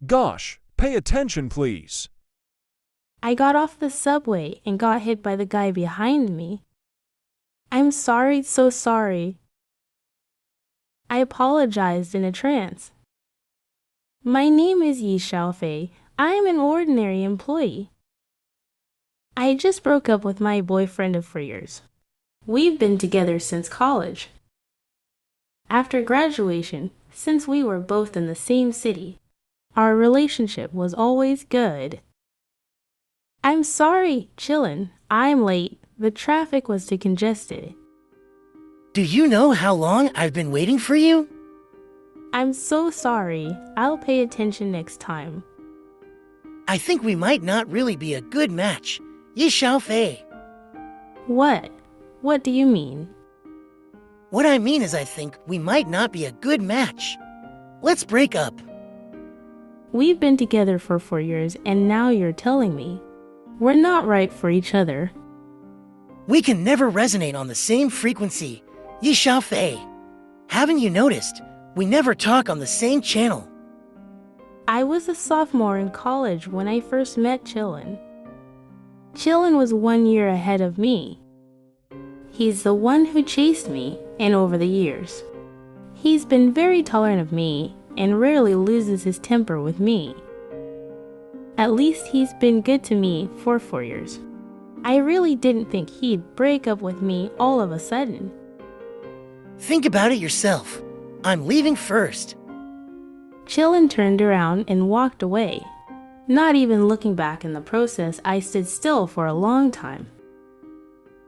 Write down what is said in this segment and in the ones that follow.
Gosh, pay attention, please. I got off the subway and got hit by the guy behind me. I'm sorry, so sorry. I apologized in a trance. My name is Yi Xiaofei. I am an ordinary employee. I just broke up with my boyfriend of 4 years. We've been together since college. After graduation, since we were both in the same city, our relationship was always good. I'm sorry, chillin'. I'm late. The traffic was too congested. Do you know how long I've been waiting for you? I'm so sorry. I'll pay attention next time. I think we might not really be a good match. Yi Xiaofei. What? What do you mean? What I mean is I think we might not be a good match. Let's break up. We've been together for 4 years and now you're telling me we're not right for each other. We can never resonate on the same frequency. Yi Xiaofei. Haven't you noticed? We never talk on the same channel. I was a sophomore in college when I first met Chillin. Chillin was 1 year ahead of me. He's the one who chased me, and over the years, he's been very tolerant of me and rarely loses his temper with me. At least he's been good to me for 4 years. I really didn't think he'd break up with me all of a sudden. Think about it yourself. I'm leaving first. Chillin turned around and walked away. Not even looking back in the process, I stood still for a long time.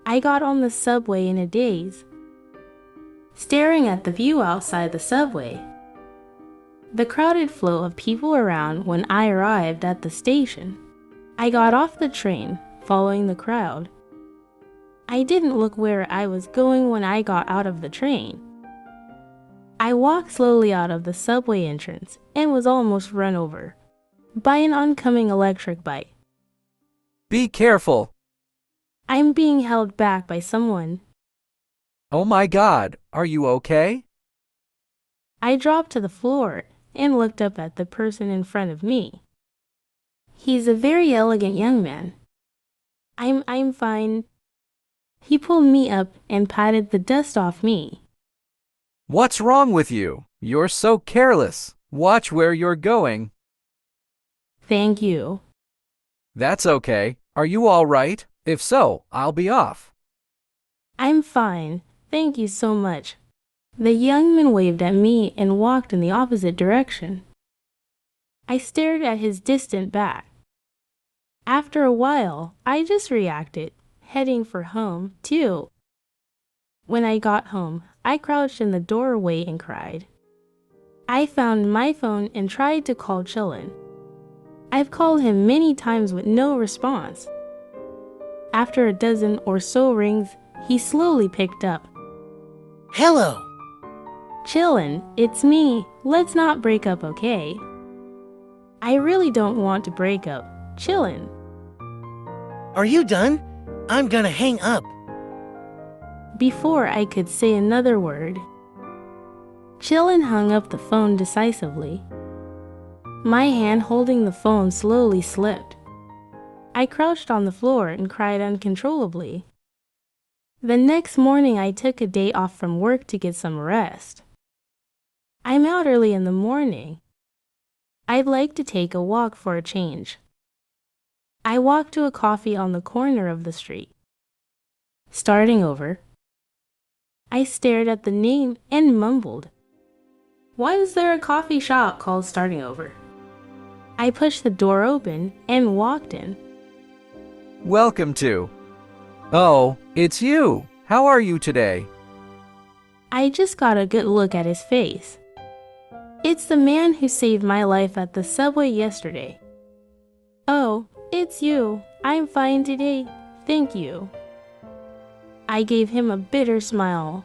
I got on the subway in a daze, staring at the view outside the subway. The crowded flow of people around when I arrived at the station. I got off the train, following the crowd. I didn't look where I was going when I got out of the train. I walked slowly out of the subway entrance and was almost run over by an oncoming electric bike. Be careful. I'm being held back by someone. Oh my God, are you okay? I dropped to the floor and looked up at the person in front of me. He's a very elegant young man. I'm fine. He pulled me up and patted the dust off me. What's wrong with you? You're so careless. Watch where you're going. Thank you. That's okay. Are you all right? If so, I'll be off. I'm fine. Thank you so much. The young man waved at me and walked in the opposite direction. I stared at his distant back. After a while, I just reacted, heading for home, too. When I got home, I crouched in the doorway and cried. I found my phone and tried to call Chillin. I've called him many times with no response. After a dozen or so rings, he slowly picked up. Hello. Chillin, it's me. Let's not break up, okay? I really don't want to break up. Chillin. Are you done? I'm gonna hang up. Before I could say another word, Chillin hung up the phone decisively. My hand holding the phone slowly slipped. I crouched on the floor and cried uncontrollably. The next morning I took a day off from work to get some rest. I'm out early in the morning. I'd like to take a walk for a change. I walked to a coffee on the corner of the street. Starting over, I stared at the name and mumbled. Why is there a coffee shop called Starting Over? I pushed the door open and walked in. Welcome to. Oh, it's you. How are you today? I just got a good look at his face. It's the man who saved my life at the subway yesterday. Oh, it's you. I'm fine today. Thank you. I gave him a bitter smile.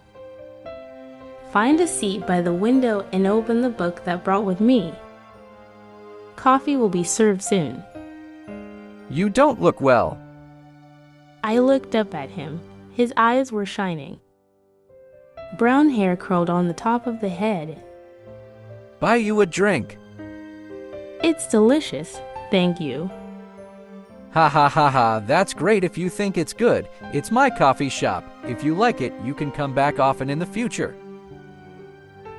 Find a seat by the window and open the book that brought with me. Coffee will be served soon. You don't look well. I looked up at him. His eyes were shining. Brown hair curled on the top of the head. Buy you a drink. It's delicious, thank you. Ha ha ha ha, that's great if you think it's good. It's my coffee shop. If you like it, you can come back often in the future.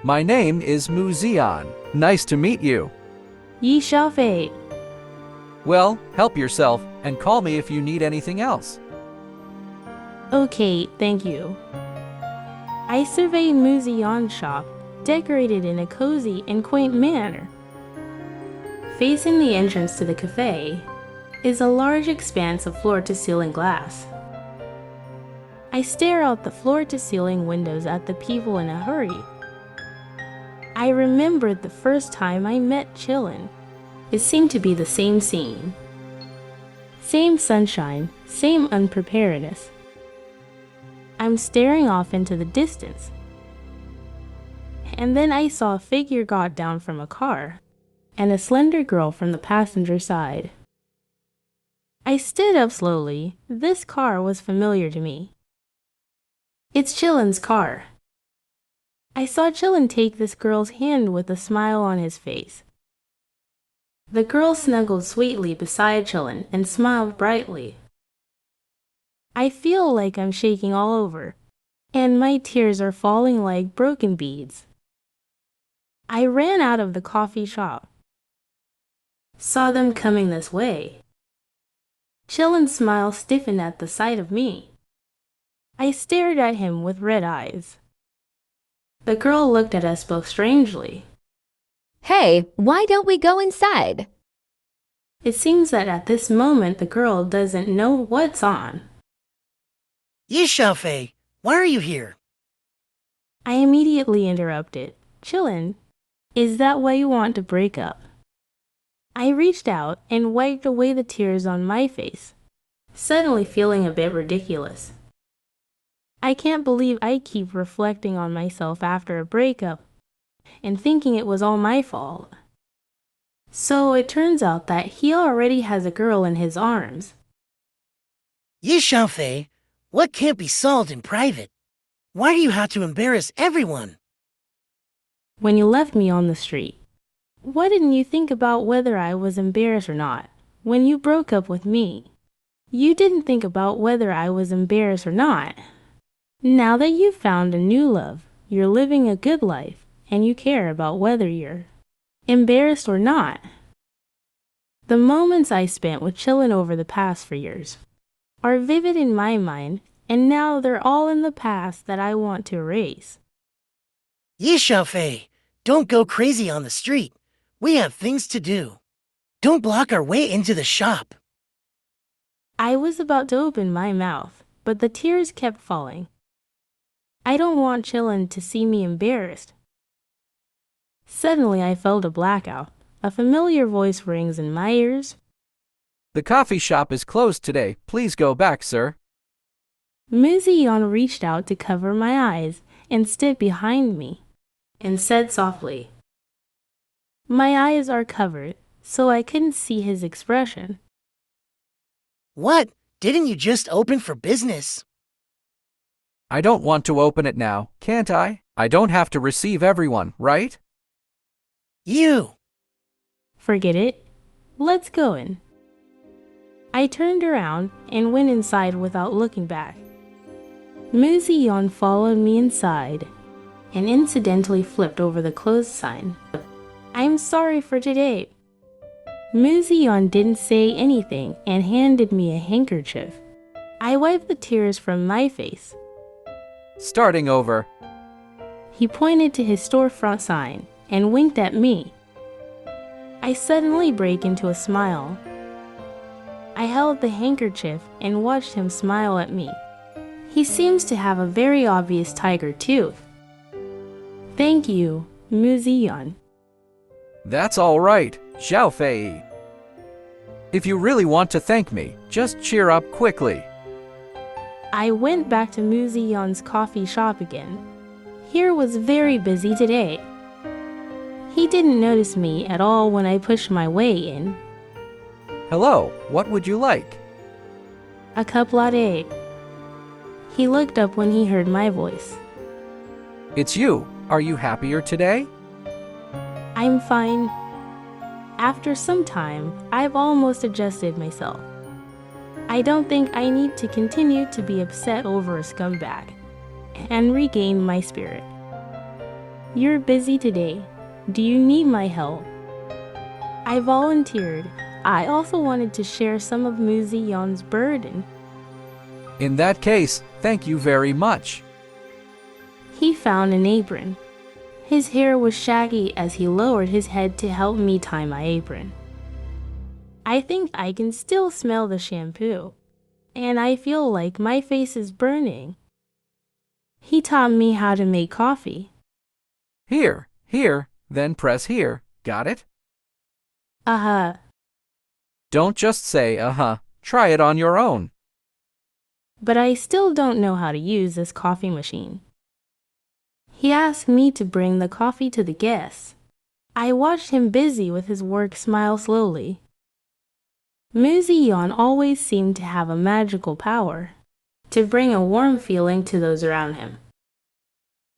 My name is Muzion. Nice to meet you. Yi Xiaofei. Well, help yourself and call me if you need anything else. Okay, thank you. I surveyed Muzion's shop, decorated in a cozy and quaint manner. Facing the entrance to the cafe is a large expanse of floor-to-ceiling glass. I stare out the floor-to-ceiling windows at the people in a hurry. I remembered the first time I met Chillin. It seemed to be the same scene. Same sunshine, same unpreparedness. I'm staring off into the distance. And then I saw a figure got down from a car, and a slender girl from the passenger side. I stood up slowly. This car was familiar to me. It's Chillin's car. I saw Chillin take this girl's hand with a smile on his face. The girl snuggled sweetly beside Chillin and smiled brightly. I feel like I'm shaking all over, and my tears are falling like broken beads. I ran out of the coffee shop. Saw them coming this way. Chillin's smile stiffened at the sight of me. I stared at him with red eyes. The girl looked at us both strangely. Hey, why don't we go inside? It seems that at this moment the girl doesn't know what's on. Yi Xiaofei, why are you here? I immediately interrupted. Chillin, is that why you want to break up? I reached out and wiped away the tears on my face, suddenly feeling a bit ridiculous. I can't believe I keep reflecting on myself after a breakup and thinking it was all my fault. So it turns out that he already has a girl in his arms. Yi Xiaofei, what can't be solved in private? Why do you have to embarrass everyone? When you left me on the street, why didn't you think about whether I was embarrassed or not? When you broke up with me, you didn't think about whether I was embarrassed or not. Now that you've found a new love, you're living a good life, and you care about whether you're embarrassed or not. The moments I spent with Chillin over the past 4 years are vivid in my mind, and now they're all in the past that I want to erase. Yi Xiaofei, don't go crazy on the street. We have things to do. Don't block our way into the shop. I was about to open my mouth, but the tears kept falling. I don't want Chillin to see me embarrassed. Suddenly I felt a blackout. A familiar voice rings in my ears. The coffee shop is closed today. Please go back, sir. Muzion reached out to cover my eyes and stood behind me and said softly, "My eyes are covered, so I couldn't see his expression." What? Didn't you just open for business? I don't want to open it now, can't I? I don't have to receive everyone, right? You! Forget it. Let's go in. I turned around and went inside without looking back. Muzion followed me inside and incidentally flipped over the closed sign. "I'm sorry for today." Muzion didn't say anything and handed me a handkerchief. I wiped the tears from my face. Starting over. He pointed to his storefront sign and winked at me. I suddenly break into a smile. I held the handkerchief and watched him smile at me. He seems to have a very obvious tiger tooth. Thank you, Muzion. That's all right, Xiaofei. If you really want to thank me, just cheer up quickly. I went back to Muzion's coffee shop again. Here was very busy today. He didn't notice me at all when I pushed my way in. Hello, what would you like? A cup latte. He looked up when he heard my voice. It's you. Are you happier today? I'm fine. After some time, I've almost adjusted myself. I don't think I need to continue to be upset over a scumbag and regain my spirit. You're busy today. Do you need my help? I volunteered. I also wanted to share some of Musion's burden. In that case, thank you very much. He found an apron. His hair was shaggy as he lowered his head to help me tie my apron. I think I can still smell the shampoo, and I feel like my face is burning. He taught me how to make coffee. Here, then press here. Got it? Uh-huh. Don't just say uh-huh. Try it on your own. But I still don't know how to use this coffee machine. He asked me to bring the coffee to the guests. I watched him busy with his work smile slowly. Musion always seemed to have a magical power to bring a warm feeling to those around him.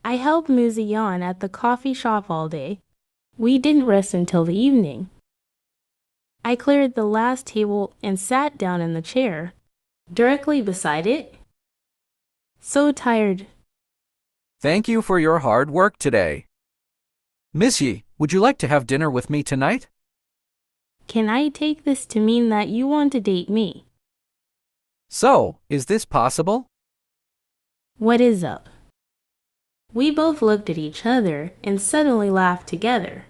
I helped Musion at the coffee shop all day. We didn't rest until the evening. I cleared the last table and sat down in the chair, directly beside it. So tired. Thank you for your hard work today. Missy, would you like to have dinner with me tonight? Can I take this to mean that you want to date me? So, is this possible? What is up? We both looked at each other and suddenly laughed together.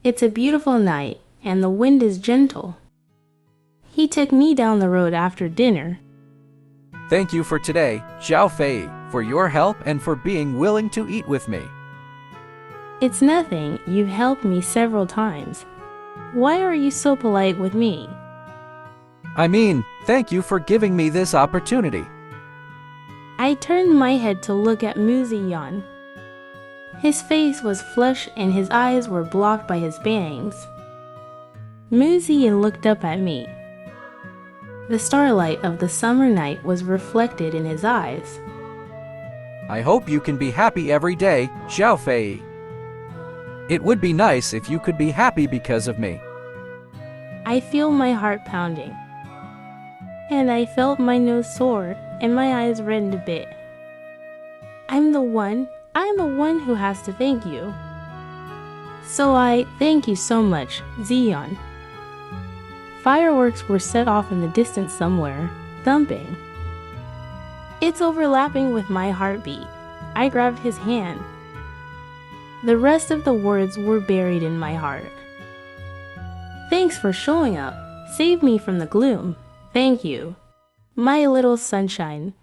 It's a beautiful night and the wind is gentle. He took me down the road after dinner. Thank you for today, Xiao Fei, for your help and for being willing to eat with me. It's nothing. You've helped me several times. Why are you so polite with me? I mean, thank you for giving me this opportunity. I turned my head to look at Musion. His face was flushed and his eyes were blocked by his bangs. Musion looked up at me. The starlight of the summer night was reflected in his eyes. I hope you can be happy every day, Xiao Fei. It would be nice if you could be happy because of me. I feel my heart pounding. And I felt my nose sore and my eyes reddened a bit. I'm the one who has to thank you. So I thank you so much, Zion. Fireworks were set off in the distance somewhere, thumping. It's overlapping with my heartbeat. I grabbed his hand. The rest of the words were buried in my heart. Thanks for showing up. Save me from the gloom. Thank you. My little sunshine.